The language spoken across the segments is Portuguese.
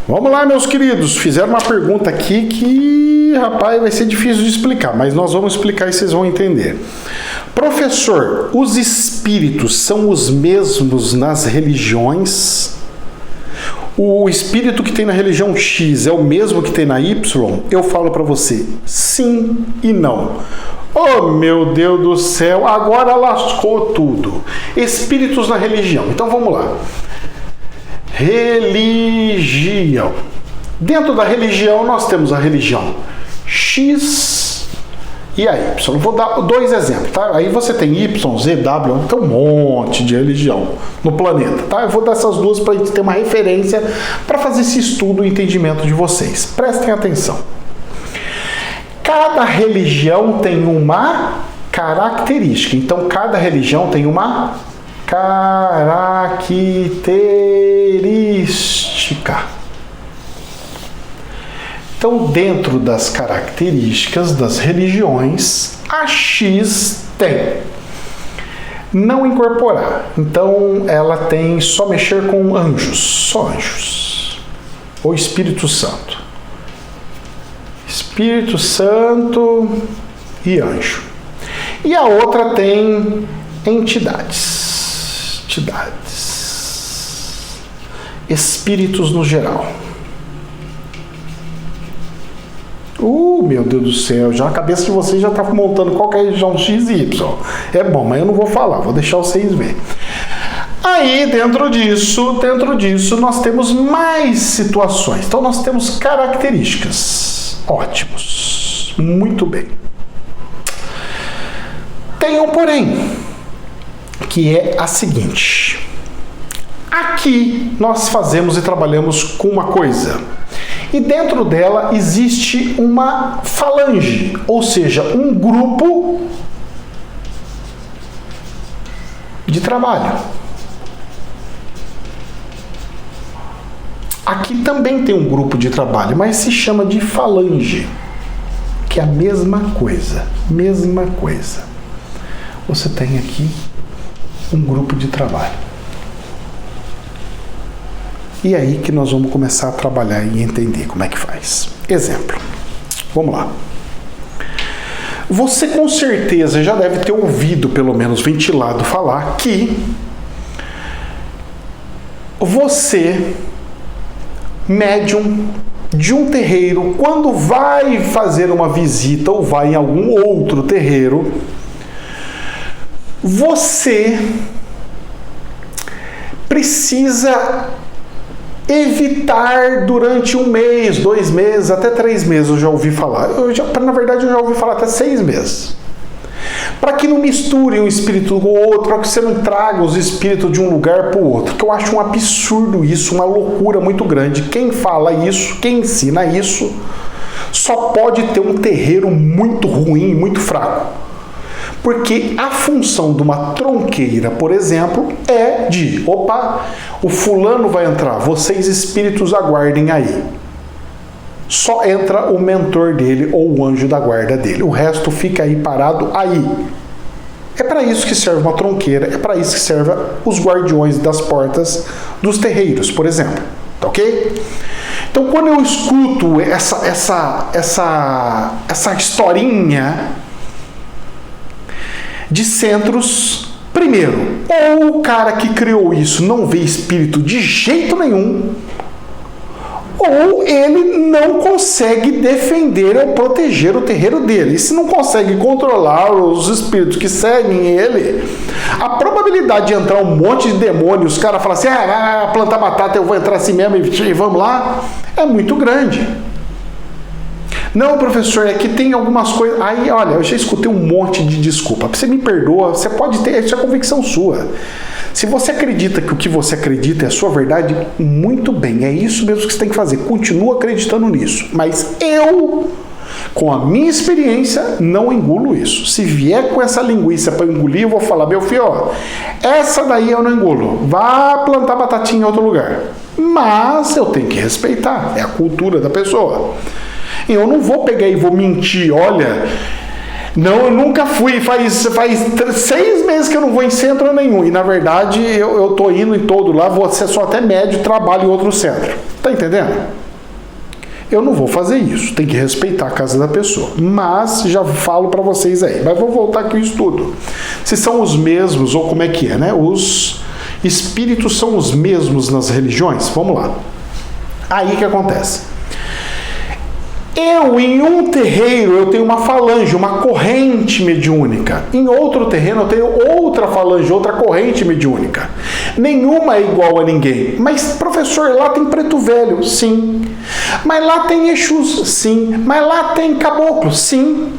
Vamos lá, meus queridos. Fizeram uma pergunta aqui que, rapaz, vai ser difícil de explicar, mas nós vamos explicar e vocês vão entender. Professor, os espíritos são os mesmos nas religiões? O espírito que tem na religião X é o mesmo que tem na Y? Eu falo para você, sim e não. Oh, meu Deus do céu, agora lascou tudo. Espíritos na religião. Então vamos lá. Religião. Dentro da religião nós temos a religião X e a Y. Eu vou dar dois exemplos, tá? Aí você tem Y, Z, W, tem um monte de religião no planeta, tá? Eu vou dar essas duas para a gente ter uma referência para fazer esse estudo e entendimento de vocês. Prestem atenção. Cada religião tem uma característica. Então, cada religião tem uma característica. Então, dentro das características das religiões, a X tem não incorporar. Então, ela tem só mexer com anjos, só anjos. Ou Espírito Santo. Espírito Santo e anjo. E a outra tem entidades. Espíritos no geral. Meu Deus do céu, já a cabeça de vocês já está montando qualquer religião X e Y. É bom, mas eu não vou falar, vou deixar vocês verem. Aí, dentro disso, nós temos mais situações. Então, nós temos características. Ótimos. Muito bem. Tem um porém, que é a seguinte. Aqui, nós fazemos e trabalhamos com uma coisa. E dentro dela existe uma falange, ou seja, um grupo de trabalho. Aqui também tem um grupo de trabalho, mas se chama de falange, que é a mesma coisa, Você tem aqui um grupo de trabalho. E aí que nós vamos começar a trabalhar e entender como é que faz. Exemplo. Vamos lá. Você com certeza já deve ter ouvido, pelo menos ventilado, falar que você, médium de um terreiro, quando vai fazer uma visita ou vai em algum outro terreiro, você precisa evitar durante 1 mês, 2 meses, até 3 meses eu já ouvi falar. Na verdade, eu já ouvi falar até 6 meses. Para que não misture um espírito com o outro, para que você não traga os espíritos de um lugar para o outro. Que eu acho um absurdo isso, uma loucura muito grande. Quem fala isso, quem ensina isso, só pode ter um terreiro muito ruim, muito fraco. Porque a função de uma tronqueira, por exemplo, é de, o fulano vai entrar, vocês espíritos aguardem aí. Só entra o mentor dele ou o anjo da guarda dele. O resto fica aí parado aí. É para isso que serve uma tronqueira, é para isso que servem os guardiões das portas dos terreiros, por exemplo. Tá ok? Então, quando eu escuto essa historinha de centros, primeiro, ou o cara que criou isso não vê espírito de jeito nenhum, ou ele não consegue defender ou proteger o terreiro dele. E se não consegue controlar os espíritos que seguem ele, a probabilidade de entrar um monte de demônios, os caras falam assim, plantar batata, eu vou entrar assim mesmo e vamos lá, é muito grande. Não, professor, é que tem algumas coisas... Aí, olha, eu já escutei um monte de desculpa. Você me perdoa, você pode ter, isso é convicção sua. Se você acredita que o que você acredita é a sua verdade, muito bem, é isso mesmo que você tem que fazer. Continua acreditando nisso. Mas eu, com a minha experiência, não engulo isso. Se vier com essa linguiça para engolir, eu vou falar, meu filho, essa daí eu não engulo. Vá plantar batatinha em outro lugar. Mas eu tenho que respeitar, é a cultura da pessoa. Eu não vou pegar e vou mentir, olha, Não, eu nunca fui. Faz 6 meses que eu não vou em centro nenhum. E na verdade eu tô indo em todo lá. Você só até médio, trabalho em outro centro. Tá entendendo? Eu não vou fazer isso. Tem que respeitar a casa da pessoa. Mas já falo para vocês aí. Mas vou voltar aqui ao estudo. Se são os mesmos ou como é que é, né? Os espíritos são os mesmos nas religiões? Vamos lá. Aí que acontece? Em um terreiro, eu tenho uma falange, uma corrente mediúnica. Em outro terreno, eu tenho outra falange, outra corrente mediúnica. Nenhuma é igual a ninguém. Mas, professor, lá tem preto velho? Sim. Mas lá tem Exus? Sim. Mas lá tem caboclo? Sim.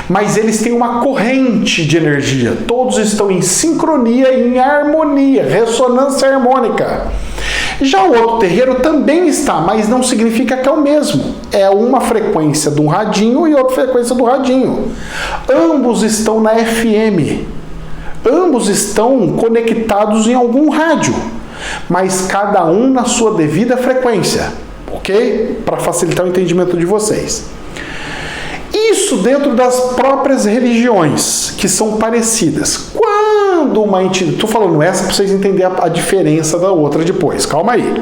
Mas eles têm uma corrente de energia. Todos estão em sincronia, em harmonia, ressonância harmônica. Já o outro terreiro também está, mas não significa que é o mesmo. É uma frequência de um radinho e outra frequência do radinho. Ambos estão na FM. Ambos estão conectados em algum rádio, mas cada um na sua devida frequência, ok? Para facilitar o entendimento de vocês. Isso dentro das próprias religiões, que são parecidas. Quando uma entidade... Estou falando essa para vocês entenderem a diferença da outra depois. Calma aí.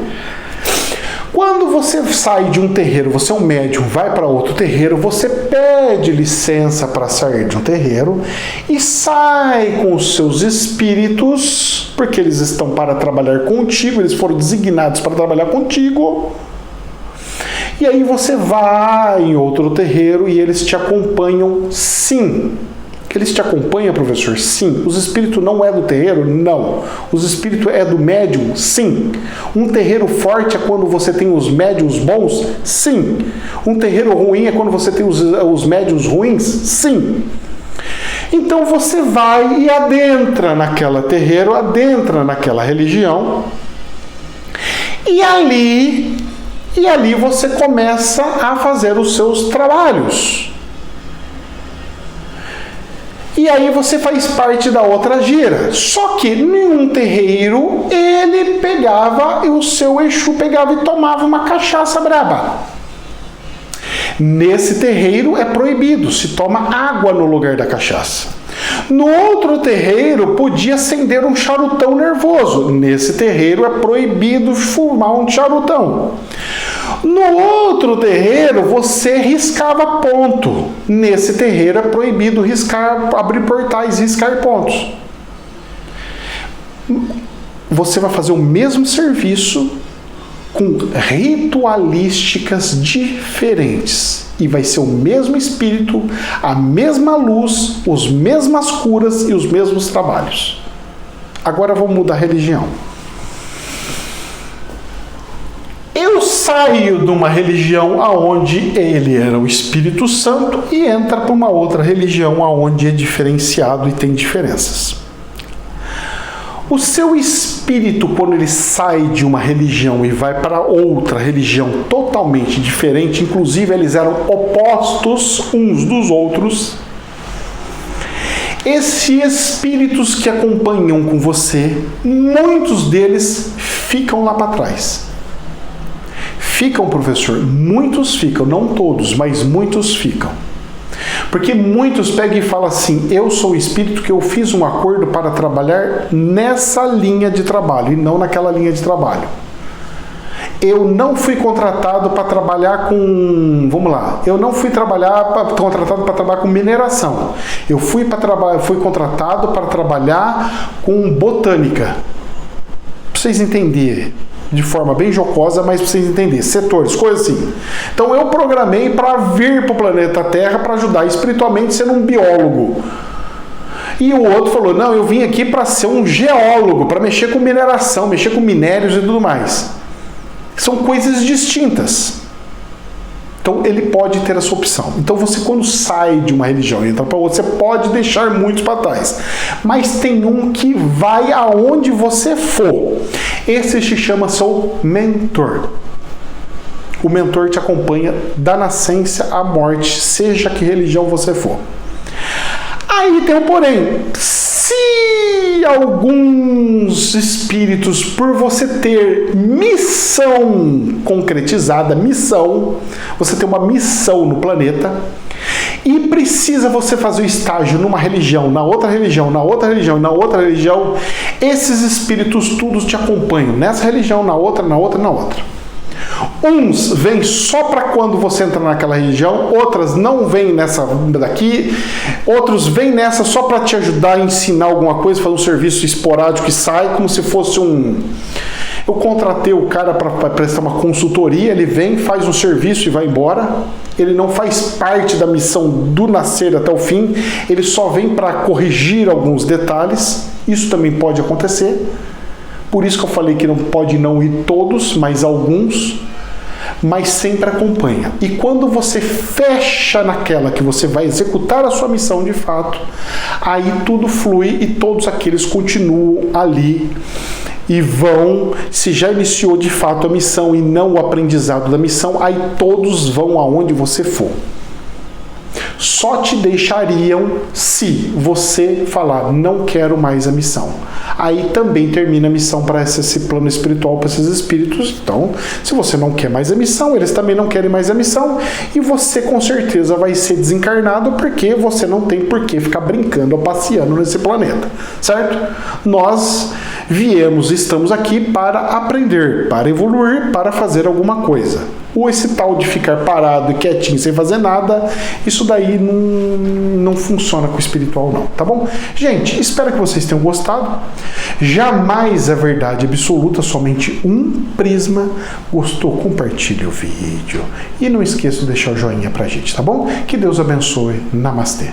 Quando você sai de um terreiro, você é um médium, vai para outro terreiro, você pede licença para sair de um terreiro e sai com os seus espíritos, porque eles estão para trabalhar contigo, eles foram designados para trabalhar contigo. E aí você vai em outro terreiro e eles te acompanham, sim. Eles te acompanham, professor? Sim. Os espíritos não é do terreiro? Não. Os espíritos é do médium? Sim. Um terreiro forte é quando você tem os médiums bons? Sim. Um terreiro ruim é quando você tem os médiums ruins? Sim. Então você vai e adentra naquela terreiro, adentra naquela religião, e ali você começa a fazer os seus trabalhos. E aí você faz parte da outra gira. Só que nenhum terreiro ele pegava e o seu Exu pegava e tomava uma cachaça braba. Nesse terreiro é proibido, se toma água no lugar da cachaça. No outro terreiro podia acender um charutão nervoso. Nesse terreiro é proibido fumar um charutão. No outro terreiro você riscava ponto. Nesse terreiro é proibido riscar, abrir portais, riscar pontos. Você vai fazer o mesmo serviço com ritualísticas diferentes. E vai ser o mesmo espírito, a mesma luz, as mesmas curas e os mesmos trabalhos. Agora vamos mudar a religião. Eu saio de uma religião aonde ele era o Espírito Santo e entra para uma outra religião aonde é diferenciado e tem diferenças. O seu espírito, quando ele sai de uma religião e vai para outra religião totalmente diferente, inclusive eles eram opostos uns dos outros, esses espíritos que acompanham com você, muitos deles ficam lá para trás. Ficam, professor? Muitos ficam, não todos, mas muitos ficam. Porque muitos pegam e falam assim, eu sou o espírito que eu fiz um acordo para trabalhar nessa linha de trabalho e não naquela linha de trabalho. Eu não fui contratado para trabalhar com... Vamos lá. Eu não fui contratado para trabalhar com mineração. Eu fui contratado para trabalhar com botânica. Para vocês entenderem. De forma bem jocosa, mas para vocês entenderem. Setores, coisas assim. Então eu programei para vir para o planeta Terra para ajudar espiritualmente sendo um biólogo. E o outro falou, não, eu vim aqui para ser um geólogo, para mexer com mineração, mexer com minérios e tudo mais. São coisas distintas. Então ele pode ter essa opção. Então você, quando sai de uma religião e entra para outra, você pode deixar muitos para trás. Mas tem um que vai aonde você for. Esse se chama seu mentor. O mentor te acompanha da nascença à morte, seja que religião você for. Aí tem um porém. Se alguns espíritos, por você ter missão concretizada, você tem uma missão no planeta, e precisa você fazer o estágio numa religião, na outra religião, na outra religião, na outra religião, esses espíritos todos te acompanham nessa religião, na outra, na outra, na outra. Uns vêm só para quando você entra naquela religião, outras não vêm nessa daqui, outros vêm nessa só para te ajudar a ensinar alguma coisa, fazer um serviço esporádico e sai como se fosse um... Eu contratei o cara para prestar uma consultoria, ele vem, faz um serviço e vai embora. Ele não faz parte da missão do nascer até o fim, ele só vem para corrigir alguns detalhes. Isso também pode acontecer. Por isso que eu falei que não pode não ir todos, mas alguns, mas sempre acompanha. E quando você fecha naquela que você vai executar a sua missão de fato, aí tudo flui e todos aqueles continuam ali e vão, se já iniciou de fato a missão e não o aprendizado da missão, aí todos vão aonde você for. Só te deixariam se você falar, não quero mais a missão. Aí também termina a missão para esse plano espiritual, para esses espíritos. Então, se você não quer mais a missão, eles também não querem mais a missão, e você com certeza vai ser desencarnado, porque você não tem por que ficar brincando ou passeando nesse planeta, certo? Nós viemos, estamos aqui para aprender, para evoluir, para fazer alguma coisa. Ou esse tal de ficar parado e quietinho sem fazer nada, isso daí não funciona com o espiritual não, tá bom? Gente, espero que vocês tenham gostado. Jamais é verdade absoluta, somente um prisma. Gostou? Compartilhe o vídeo. E não esqueça de deixar o joinha pra gente, tá bom? Que Deus abençoe. Namastê.